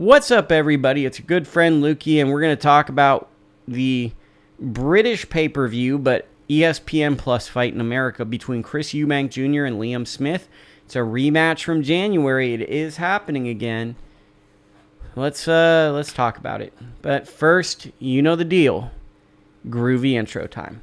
What's up, everybody? It's your good friend Lukie, and we're going to talk about the British pay-per-view, but ESPN Plus fight in America between Chris Eubank Jr. and Liam Smith. It's a rematch from January. It is happening again. Let's talk about it. But first, you know the deal. Groovy intro time.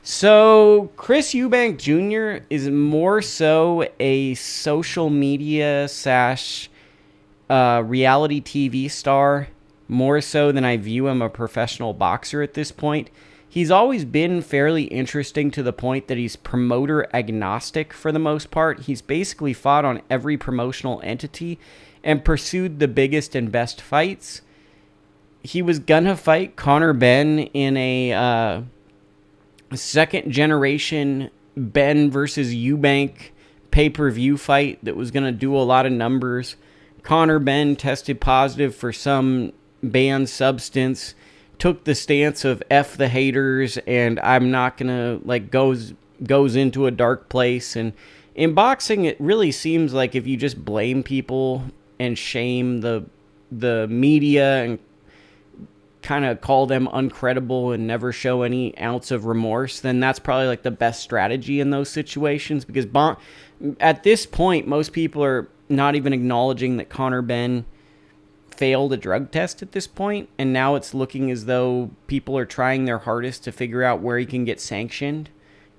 So, Chris Eubank Jr. is more so a social media / reality TV star, more so than I view him a professional boxer at this point. He's always been fairly interesting to the point that he's promoter agnostic for the most part. He's basically fought on every promotional entity and pursued the biggest and best fights. He was gonna fight Conor Benn in a second generation Benn versus Eubank pay-per-view fight that was going to do a lot of numbers. Conor Benn tested positive for some banned substance, took the stance of F the haters, and I'm not going to, goes into a dark place. And in boxing, it really seems like if you just blame people and shame the media and kind of call them uncredible and never show any ounce of remorse, then that's probably like the best strategy in those situations, because at this point, most people are not even acknowledging that Conor Benn failed a drug test at this point, and now it's looking as though people are trying their hardest to figure out where he can get sanctioned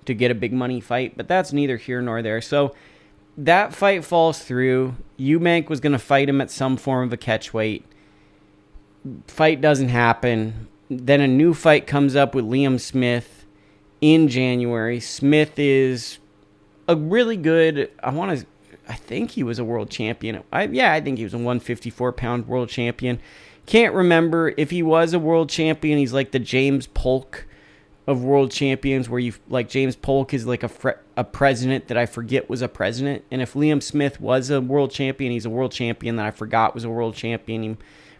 to get a big money fight, but that's neither here nor there. So that fight falls through. Eubank was going to fight him at some form of a catchweight. Fight doesn't happen. Then a new fight comes up with Liam Smith in January. Smith is a really good, I think he was a world champion. I think he was a 154-pound world champion. Can't remember if he was a world champion. He's like the James Polk of world champions, where James Polk is like a president that I forget was a president. And if Liam Smith was a world champion, he's a world champion that I forgot was a world champion. He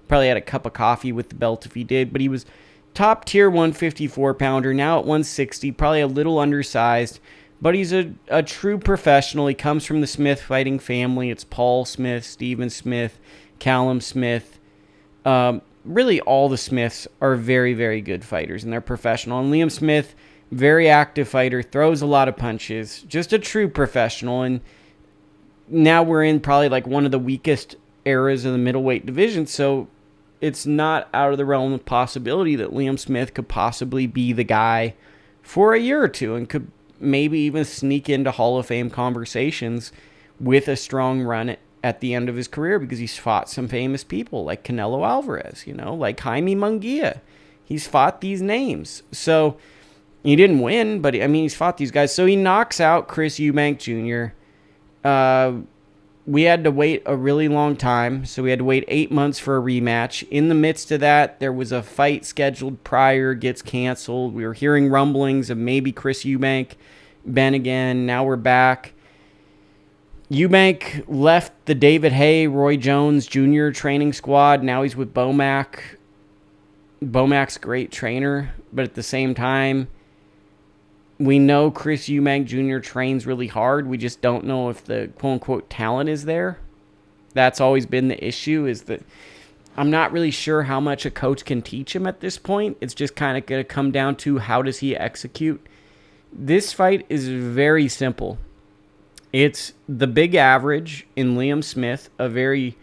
probably had a cup of coffee with the belt if he did, but he was top tier 154-pounder, now at 160, probably a little undersized, but he's a true professional. He comes from the Smith fighting family. It's Paul Smith, Stephen Smith, Callum Smith. Really all the Smiths are very, very good fighters, and they're professional. And Liam Smith, very active fighter, throws a lot of punches, just a true professional. And now we're in probably like one of the weakest eras of the middleweight division, so it's not out of the realm of possibility that Liam Smith could possibly be the guy for a year or two and could maybe even sneak into Hall of Fame conversations with a strong run at the end of his career, because he's fought some famous people like Canelo Alvarez, like Jaime Munguia. He's fought these names. So he didn't win, but he's fought these guys. So he knocks out Chris Eubank Jr. We had to wait a really long time, so we had to wait 8 months for a rematch. In the midst of that, there was a fight scheduled prior, gets canceled. We were hearing rumblings of maybe Chris Eubank, Benn again. Now we're back. Eubank left the David Haye, Roy Jones Jr. training squad. Now he's with Bomac. Bomac's a great trainer, but at the same time, we know Chris Eubank Jr. trains really hard. We just don't know if the quote-unquote talent is there. That's always been the issue, is that I'm not really sure how much a coach can teach him at this point. It's just kind of going to come down to how does he execute. This fight is very simple. It's the big average in Liam Smith, a very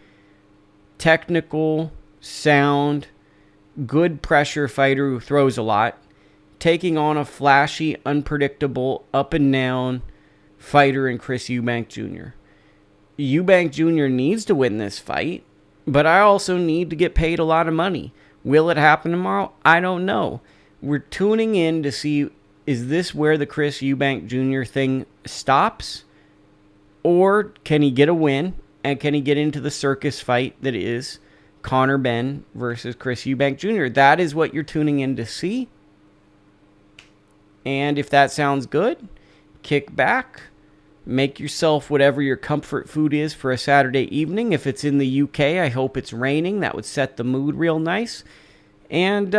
technical, sound, good pressure fighter who throws a lot, taking on a flashy, unpredictable, up and down fighter in Chris Eubank Jr. Eubank Jr. needs to win this fight, but I also need to get paid a lot of money. Will it happen tomorrow? I don't know. We're tuning in to see, is this where the Chris Eubank Jr. thing stops? Or can he get a win, and can he get into the circus fight that is Conor Benn versus Chris Eubank Jr.? That is what you're tuning in to see. And if that sounds good, kick back, make yourself whatever your comfort food is for a Saturday evening. If it's in the UK, I hope it's raining. That would set the mood real nice. And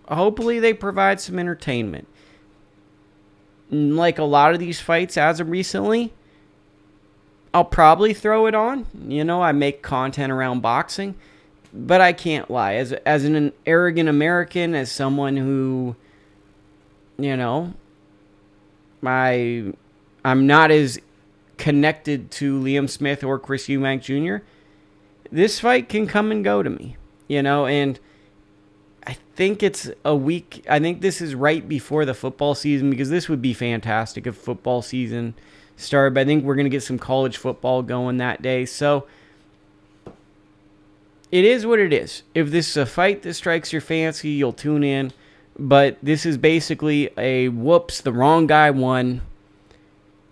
hopefully they provide some entertainment. like a lot of these fights as of recently, I'll probably throw it on. I make content around boxing, but I can't lie. As an arrogant American, as someone who, I'm not as connected to Liam Smith or Chris Eubank Jr., this fight can come and go to me, and I think it's a week. I think this is right before the football season, because this would be fantastic if football season started. But I think we're going to get some college football going that day. So it is what it is. If this is a fight that strikes your fancy, you'll tune in. But this is basically a whoops, the wrong guy won.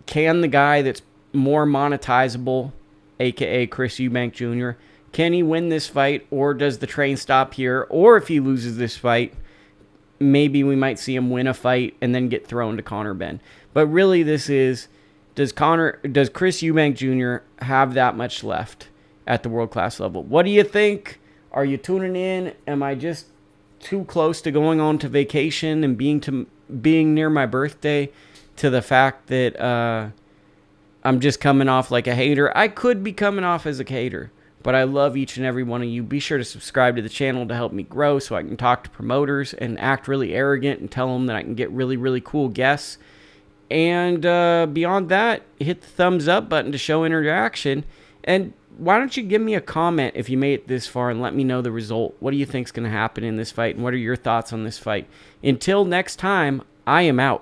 Can the guy that's more monetizable, a.k.a. Chris Eubank Jr., can he win this fight, or does the train stop here? Or if he loses this fight, maybe we might see him win a fight and then get thrown to Conor Benn. But really this is, does Chris Eubank Jr. have that much left at the world-class level? What do you think? Are you tuning in? Am I just too close to going on to vacation and being near my birthday to the fact that I'm just coming off like a hater? I could be coming off as a hater, but I love each and every one of you. Be sure to subscribe to the channel to help me grow so I can talk to promoters and act really arrogant and tell them that I can get really, really cool guests. And beyond that, hit the thumbs up button to show interaction. And why don't you give me a comment if you made it this far and let me know the result. What do you think is going to happen in this fight, and what are your thoughts on this fight? Until next time, I am out.